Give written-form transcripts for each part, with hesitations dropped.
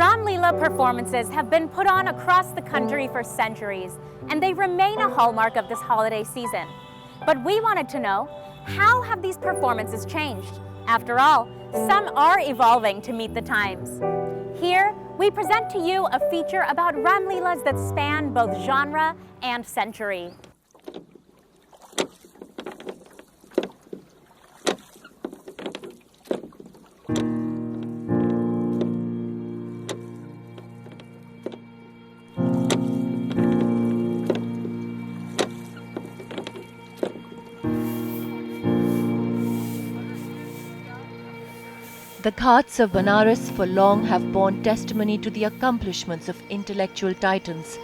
Ramlila performances have been put on across the country for centuries, and they remain a hallmark of this holiday season. But we wanted to know, how have these performances changed? After all, some are evolving to meet the times. Here, we present to you a feature about Ramlilas that span both genre and century. The Ghats of Banaras for long have borne testimony to the accomplishments of intellectual titans.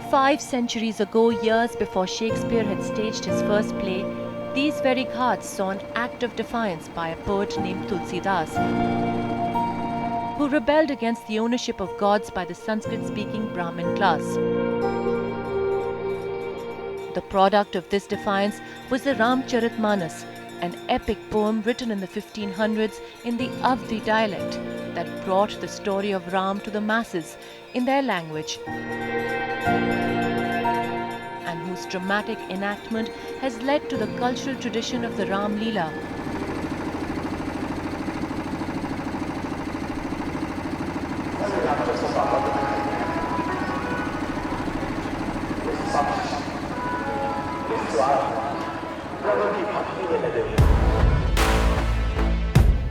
5 centuries ago, years before Shakespeare had staged his first play, these very Ghats saw an act of defiance by a poet named Tulsidas, who rebelled against the ownership of gods by the Sanskrit-speaking Brahmin class. The product of this defiance was the Ramcharitmanas, an epic poem written in the 1500s in the Awadhi dialect that brought the story of Ram to the masses in their language, and whose dramatic enactment has led to the cultural tradition of the Ramlila.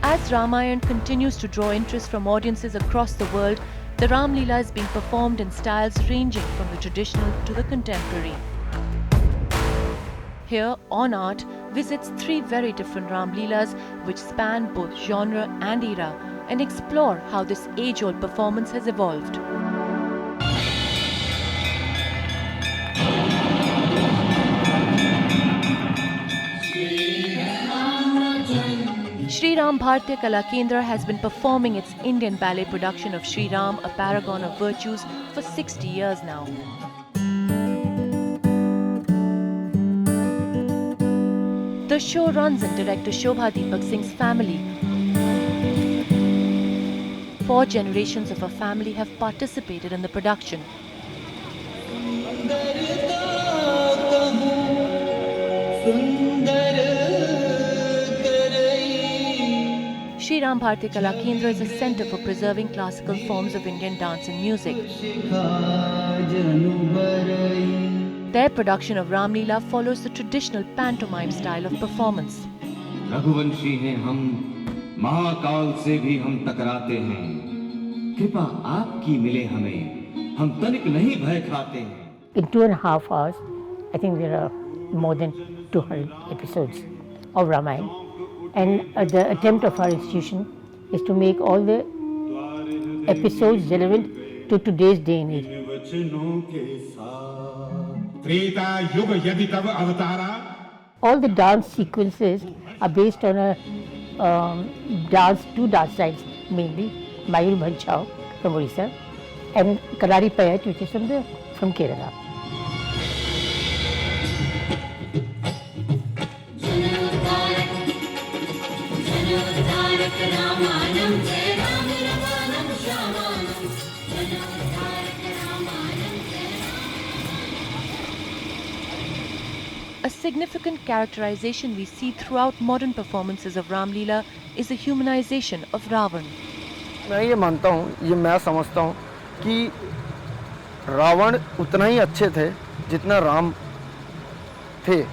As Ramayana continues to draw interest from audiences across the world, the Ramlila is being performed in styles ranging from the traditional to the contemporary. Here, On Art visits 3 very different Ramlilas which span both genre and era and explore how this age-old performance has evolved. Shri Ram Bharatiya Kala Kendra has been performing its Indian ballet production of Shri Ram, a paragon of virtues, for 60 years now. The show runs in director Shobha Deepak Singh's family. 4 generations of her family have participated in the production. Shri Ram Bharatiya Kala Kendra is a centre for preserving classical forms of Indian dance and music. Their production of Ramlila follows the traditional pantomime style of performance. Raghuvanshi हैं हम, महाकाल से भी हम टकराते हैं, कृपा आपकी मिले हमें, हम तनिक नहीं भय खाते हैं. In 2.5 hours, I think there are more than 200 episodes of Ramayana. And the attempt of our institution is to make all the episodes relevant to today's day and age. All the dance sequences are based on two dance styles mainly, Mayur Bhanchao from Orissa and Kalari Payat, which is from Kerala. A significant characterization we see throughout modern performances of Ramlila is the humanization of Ravan. मैं समझता हूँ कि रावण उतना ही अच्छे थे जितना राम थे.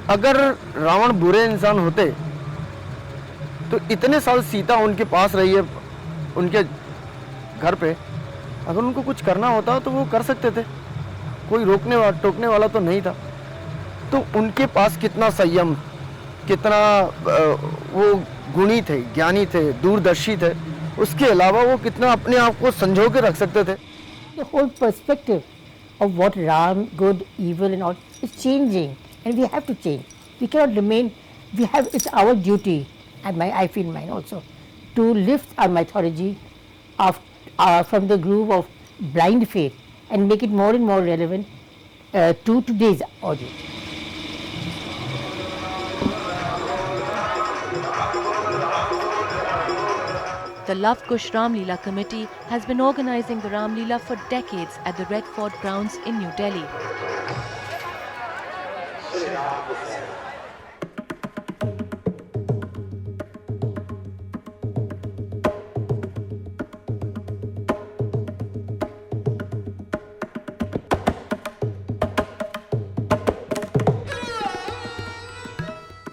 अगर रावण बुरे इंसान होते तो इतने साल सीता उनके पास रही है उनके घर पे, अगर उनको कुछ करना होता तो वो कर सकते थे, कोई टोकने वाला तो नहीं था. तो उनके पास कितना संयम, कितना वो गुणी थे, ज्ञानी थे, दूरदर्शी थे, उसके अलावा वो कितना अपने आप को संजो के रख सकते थे. The whole perspective of what Ram, good, evil and all is changing, and we have to change. We cannot remain, it's our duty, and I feel mine also, to lift our mythology from the groove of blind faith and make it more and more relevant to today's audience. The Love Kush Ramlila Committee has been organizing the Ramlila for decades at the Red Fort grounds in New Delhi.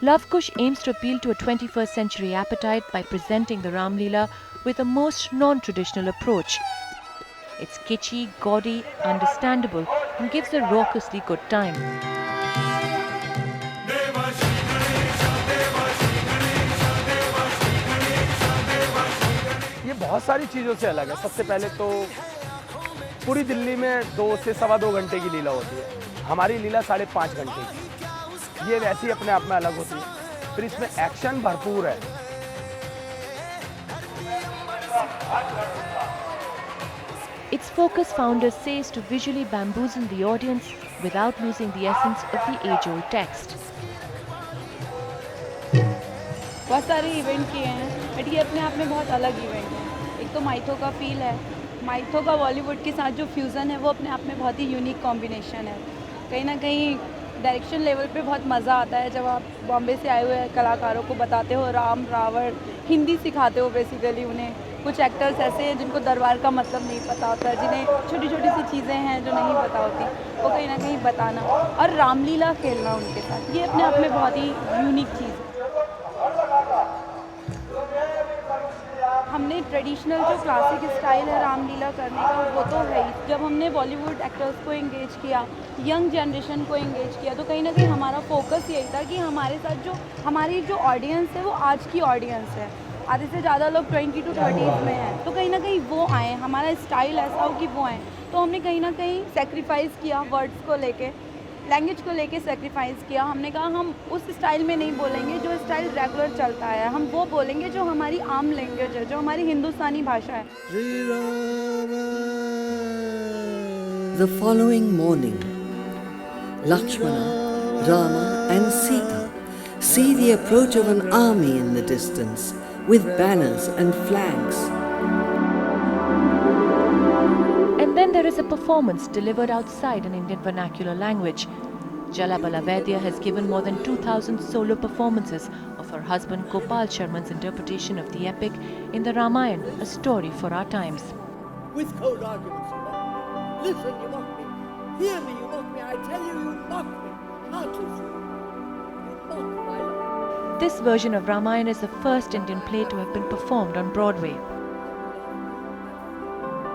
Love Kush aims to appeal to a 21st century appetite by presenting the Ramlila with a most non-traditional approach. It's kitschy, gaudy, understandable, and gives a raucously good time. ये बहुत सारी चीज़ों से अलग है। सबसे पहले तो पूरी दिल्ली में 2 से सवा 2 घंटे की लीला होती है। हमारी लीला 5.5 घंटे की। ये वैसी अपने आप में अलग होती है। फिर इसमें एक्शन भरपूर है। Its focus founder says to visually bamboozle the audience without losing the essence of the age-old text. बहुत सारे इवेंट किए हैं, बट ये अपने आप में बहुत अलग इवेंट है। एक तो माइथो का फील है, माइथो का बॉलीवुड के साथ जो फ्यूज़न है वो अपने आप में बहुत ही यूनिक कॉम्बिनेशन है। कहीं ना कहीं डायरेक्शन लेवल पे बहुत मज़ा आता है जब आप बॉम्बे से आए हुए कलाकारों को बताते हो राम रावण, हिंदी सिखाते हो बेसिकली उन्हें। कुछ एक्टर्स ऐसे हैं जिनको दरबार का मतलब नहीं पता होता है, जिन्हें छोटी छोटी सी चीज़ें हैं जो नहीं पता होती, वो कहीं ना कहीं बताना और रामलीला खेलना उनके साथ, ये अपने आप में बहुत ही यूनिक चीज़ है। हमने ट्रेडिशनल जो क्लासिक स्टाइल है रामलीला करने का वो तो है ही। जब हमने बॉलीवुड एक्टर्स को एंगेज किया, यंग जनरेशन को एंगेज किया, तो कहीं ना कहीं हमारा फोकस यही था कि हमारे साथ जो हमारी जो ऑडियंस है वो आज की ऑडियंस है। आधे से ज़्यादा लोग 20 to 30s में हैं, तो कहीं ना कहीं वो आए, हमारा स्टाइल ऐसा हो कि वो आए। तो हमने कहीं ना कहीं सेक्रीफाइस किया, वर्ड्स को लेके, लैंग्वेज को लेके सेक्रीफाइस किया। हमने कहा हम उस स्टाइल में नहीं बोलेंगे जो स्टाइल रेगुलर चलता है, हम वो बोलेंगे जो हमारी आम लैंग्वेज है, जो हमारी हिंदुस्तानी भाषा है। The following morning, Lakshmana, Rama and Sita see the approach of an army in the distance with banners and flags. And then there is a performance delivered outside in Indian vernacular language. Jalabala Vaidya has given more than 2,000 solo performances of her husband Gopal Sharma's interpretation of the epic in the Ramayana, a story for our times. With cold arguments, you mock me. Listen, you mock me. Hear me, you mock me. I tell you, you mock me. Heartlessly. You mock my life. This version of Ramayana is the first Indian play to have been performed on Broadway.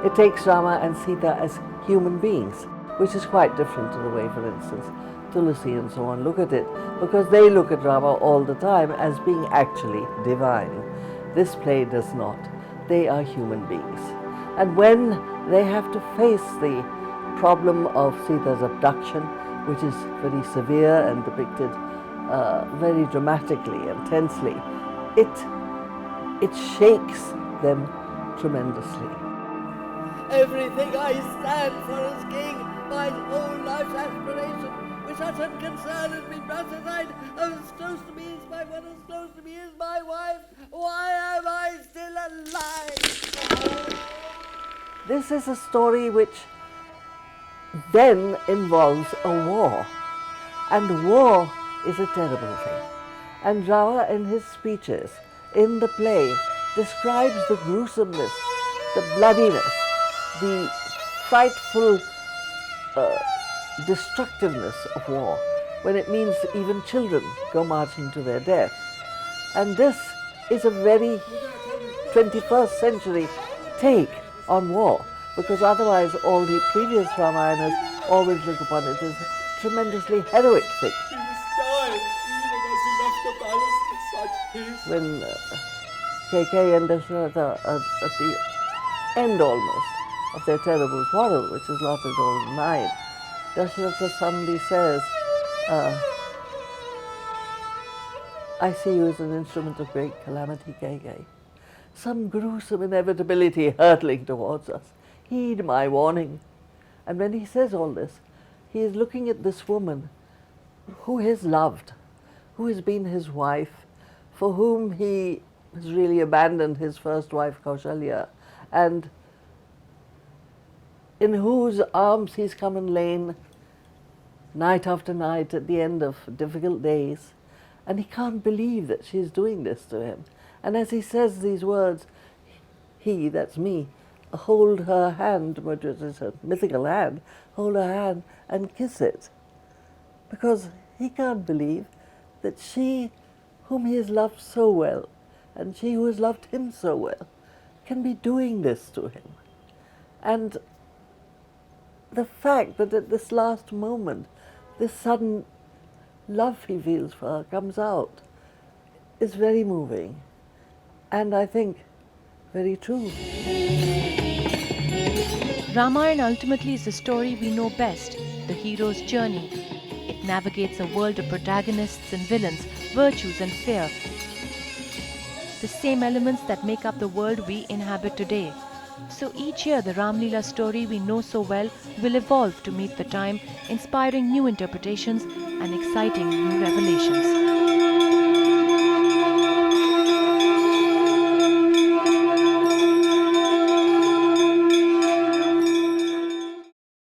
It takes Rama and Sita as human beings, which is quite different to the way, for instance, Tulsi and so on look at it, because they look at Rama all the time as being actually divine. This play does not. They are human beings. And when they have to face the problem of Sita's abduction, which is very severe and depicted very dramatically and tensely, it shakes them tremendously. Everything I stand for as king, my whole life's aspiration, with such unconcern has been brushed aside. Oh, as close to me is my one, as close to me is my wife. Why am I still alive? This is a story which then involves a war, and war is a terrible thing. And Rama in his speeches in the play describes the gruesomeness, the bloodiness, the frightful destructiveness of war, when it means even children go marching to their death. And this is a very 21st century take on war, because otherwise all the previous Ramayanas always look upon it as a tremendously heroic thing. He was dying, even as he left the palace in such haste. When KK and Dasharatha are at the end almost of their terrible quarrel, which is not at all benign, Dasharatha suddenly says, I see you as an instrument of great calamity, KK. Some gruesome inevitability hurtling towards us. Heed my warning. And when he says all this, he is looking at this woman who he has loved, who has been his wife, for whom he has really abandoned his first wife Kaushalya, and in whose arms he's come and lain night after night at the end of difficult days, and he can't believe that she's doing this to him. And as he says these words, he, that's me, hold her hand, which is a mythical hand, hold her hand and kiss it, because he can't believe that she, whom he has loved so well, and she who has loved him so well, can be doing this to him. And the fact that at this last moment, this sudden love he feels for her comes out is very moving, and I think very true. Ramayana ultimately is the story we know best, the hero's journey. It navigates a world of protagonists and villains, virtues and fear. The same elements that make up the world we inhabit today. So each year the Ramlila story we know so well will evolve to meet the time, inspiring new interpretations and exciting new revelations.